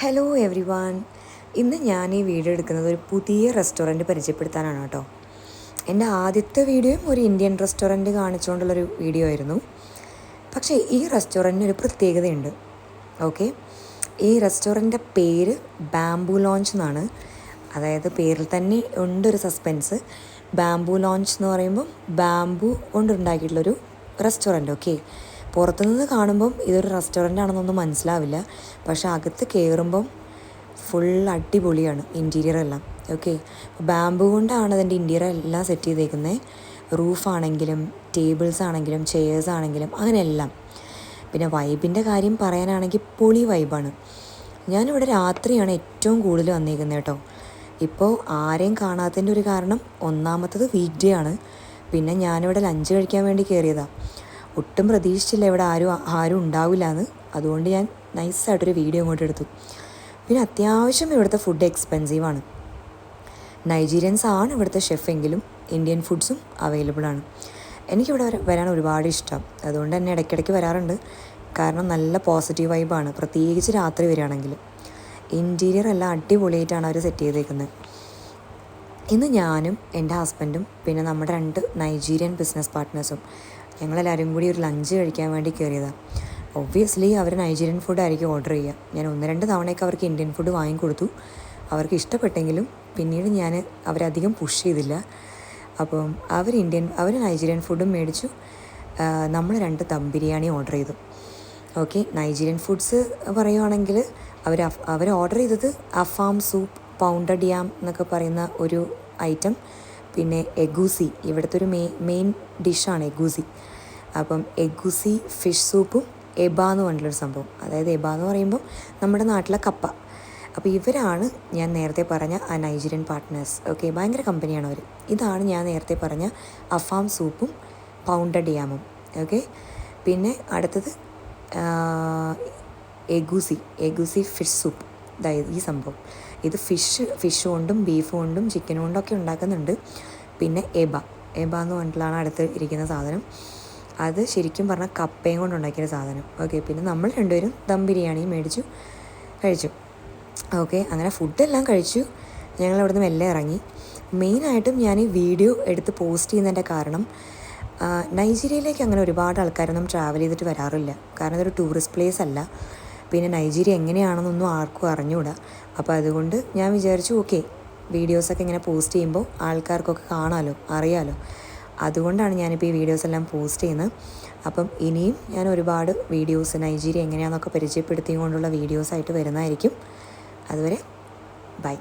Hello every one. ഇന്ന് ഞാൻ ഈ വീഡിയോ എടുക്കുന്നത് ഒരു പുതിയ റെസ്റ്റോറൻറ്റ് പരിചയപ്പെടുത്താനാണ് കേട്ടോ. എൻ്റെ ആദ്യത്തെ വീഡിയോയും ഒരു ഇന്ത്യൻ റെസ്റ്റോറൻറ്റ് കാണിച്ചുകൊണ്ടുള്ളൊരു വീഡിയോ ആയിരുന്നു. പക്ഷേ ഈ റെസ്റ്റോറൻറ്റിന് ഒരു പ്രത്യേകതയുണ്ട്. ഓക്കെ, ഈ റെസ്റ്റോറൻറ്റിൻ്റെ പേര് ബാംബു ലോഞ്ച് എന്നാണ്. അതായത് പേരിൽ തന്നെ ഉണ്ടൊരു സസ്പെൻസ്. ബാംബു ലോഞ്ച് എന്ന് പറയുമ്പം ബാംബു കൊണ്ടുണ്ടാക്കിയിട്ടുള്ളൊരു റെസ്റ്റോറൻറ്റ്. ഓക്കെ, പുറത്തുനിന്ന് കാണുമ്പം ഇതൊരു റെസ്റ്റോറൻ്റ് ആണെന്നൊന്നും മനസ്സിലാവില്ല. പക്ഷേ അകത്ത് കയറുമ്പം ഫുൾ അടിപൊളിയാണ് ഇൻറ്റീരിയർ എല്ലാം. ഓക്കെ, ബാംബു കൊണ്ടാണ് അതിൻ്റെ ഇൻറ്റീരിയർ എല്ലാം സെറ്റ് ചെയ്തേക്കുന്നത്. റൂഫാണെങ്കിലും ടേബിൾസ് ആണെങ്കിലും ചെയേഴ്സ് ആണെങ്കിലും അങ്ങനെയെല്ലാം. പിന്നെ വൈബിൻ്റെ കാര്യം പറയാനാണെങ്കിൽ പൊളി വൈബാണ്. ഞാനിവിടെ രാത്രിയാണ് ഏറ്റവും കൂടുതൽ വന്നിരിക്കുന്നത് കേട്ടോ. ഇപ്പോൾ ആരെയും കാണാത്തതിൻ്റെ ഒരു കാരണം ഒന്നാമത്തത് വീക്ക് ഡേ ആണ്. പിന്നെ ഞാനിവിടെ ലഞ്ച് കഴിക്കാൻ വേണ്ടി കയറിയതാണ്. ഒട്ടും പ്രതീക്ഷിച്ചില്ല ഇവിടെ ആരും ഉണ്ടാവില്ല എന്ന്. അതുകൊണ്ട് ഞാൻ നൈസായിട്ടൊരു വീഡിയോ ഇങ്ങോട്ട് എടുത്തു. പിന്നെ അത്യാവശ്യം ഇവിടുത്തെ ഫുഡ് എക്സ്പെൻസീവാണ്. നൈജീരിയൻസ് ആണ് ഇവിടുത്തെ ഷെഫെങ്കിലും ഇന്ത്യൻ ഫുഡ്സും അവൈലബിൾ ആണ്. എനിക്കിവിടെ വരാൻ ഒരുപാട് ഇഷ്ടം. അതുകൊണ്ട് തന്നെ ഇടയ്ക്കിടയ്ക്ക് വരാറുണ്ട്. കാരണം നല്ല പോസിറ്റീവ് വൈബാണ്, പ്രത്യേകിച്ച് രാത്രി വരികയാണെങ്കിൽ. ഇൻറ്റീരിയർ എല്ലാം അടിപൊളിയായിട്ടാണ് അവർ സെറ്റ് ചെയ്തേക്കുന്നത്. ഇന്ന് ഞാനും എൻ്റെ ഹസ്ബൻഡും പിന്നെ നമ്മുടെ 2 നൈജീരിയൻ ബിസിനസ് പാർട്ട്നേഴ്സും ഞങ്ങളെല്ലാവരും കൂടി ഒരു ലഞ്ച് കഴിക്കാൻ വേണ്ടി കയറിയതാണ്. ഒബ്വിയസ്ലി അവർ നൈജീരിയൻ ഫുഡായിരിക്കും ഓർഡർ ചെയ്യുക. ഞാൻ 1-2 തവണയൊക്കെ അവർക്ക് ഇന്ത്യൻ ഫുഡ് വാങ്ങിക്കൊടുത്തു. അവർക്ക് ഇഷ്ടപ്പെട്ടെങ്കിലും പിന്നീട് ഞാൻ അവരധികം പുഷ് ചെയ്തില്ല. അപ്പം അവർ നൈജീരിയൻ ഫുഡും മേടിച്ചു. നമ്മൾ 2 ദം ബിരിയാണി ഓർഡർ ചെയ്തു. ഓക്കെ, നൈജീരിയൻ ഫുഡ്സ് പറയുവാണെങ്കിൽ അവർ ഓർഡർ ചെയ്തത് അഫാം സൂപ്പ്, പൗണ്ടഡ് യാം എന്നൊക്കെ പറയുന്ന ഒരു ഐറ്റം, പിന്നെ എഗൂസി, ഇവിടുത്തെ ഒരു മെയിൻ ഡിഷാണ് എഗൂസി. അപ്പം എഗൂസി ഫിഷ് സൂപ്പും എബ എന്ന് പറഞ്ഞിട്ടുള്ളൊരു സംഭവം. അതായത് എബ എന്ന് പറയുമ്പം നമ്മുടെ നാട്ടിലെ കപ്പ. അപ്പോൾ ഇവരാണ് ഞാൻ നേരത്തെ പറഞ്ഞ ആ നൈജീരിയൻ പാർട്ട്നേഴ്സ്. ഓക്കെ, ഭയങ്കര കമ്പനിയാണ് അവർ. ഇതാണ് ഞാൻ നേരത്തെ പറഞ്ഞ അഫാം സൂപ്പും പൗണ്ടഡ് യാമും. ഓക്കെ, പിന്നെ അടുത്തത് എഗൂസി ഫിഷ് സൂപ്പ്. അതായത് ഈ സംഭവം ഇത് ഫിഷ് കൊണ്ടും ബീഫ് കൊണ്ടും ചിക്കൻ കൊണ്ടൊക്കെ ഉണ്ടാക്കുന്നുണ്ട്. പിന്നെ എബ എന്ന് പറഞ്ഞിട്ടുള്ളതാണ് അടുത്ത് ഇരിക്കുന്ന സാധനം. അത് ശരിക്കും പറഞ്ഞാൽ കപ്പയും കൊണ്ടുണ്ടാക്കിയ സാധനം. ഓക്കെ, പിന്നെ നമ്മൾ 2 പേരും ദം ബിരിയാണിയും കഴിച്ചു. ഓക്കെ, അങ്ങനെ ഫുഡെല്ലാം കഴിച്ചു. ഞങ്ങൾ അവിടുന്ന് മെല്ലെ ഇറങ്ങി. മെയിനായിട്ടും ഞാൻ ഈ വീഡിയോ എടുത്ത് പോസ്റ്റ് ചെയ്യുന്നതിൻ്റെ കാരണം നൈജീരിയയിലേക്ക് അങ്ങനെ ഒരുപാട് ആൾക്കാരൊന്നും ട്രാവൽ ചെയ്തിട്ട് വരാറില്ല. കാരണം ഇതൊരു ടൂറിസ്റ്റ് പ്ലേസ് അല്ല. പിന്നെ നൈജീരിയ എങ്ങനെയാണെന്നൊന്നും ആർക്കും അറിഞ്ഞുകൂടാ. അപ്പോൾ അതുകൊണ്ട് ഞാൻ വിചാരിച്ചു ഓക്കെ, വീഡിയോസൊക്കെ ഇങ്ങനെ പോസ്റ്റ് ചെയ്യുമ്പോൾ ആൾക്കാർക്കൊക്കെ കാണാമല്ലോ, അറിയാമല്ലോ. അതുകൊണ്ടാണ് ഞാനിപ്പോൾ ഈ വീഡിയോസെല്ലാം പോസ്റ്റ് ചെയ്യുന്നത്. അപ്പം ഇനിയും ഞാൻ ഒരുപാട് വീഡിയോസ് നൈജീരിയ എങ്ങനെയാണെന്നൊക്കെ പരിചയപ്പെടുത്തിക്കൊണ്ടുള്ള വീഡിയോസായിട്ട് വരുന്നതായിരിക്കും. അതുവരെ ബൈ.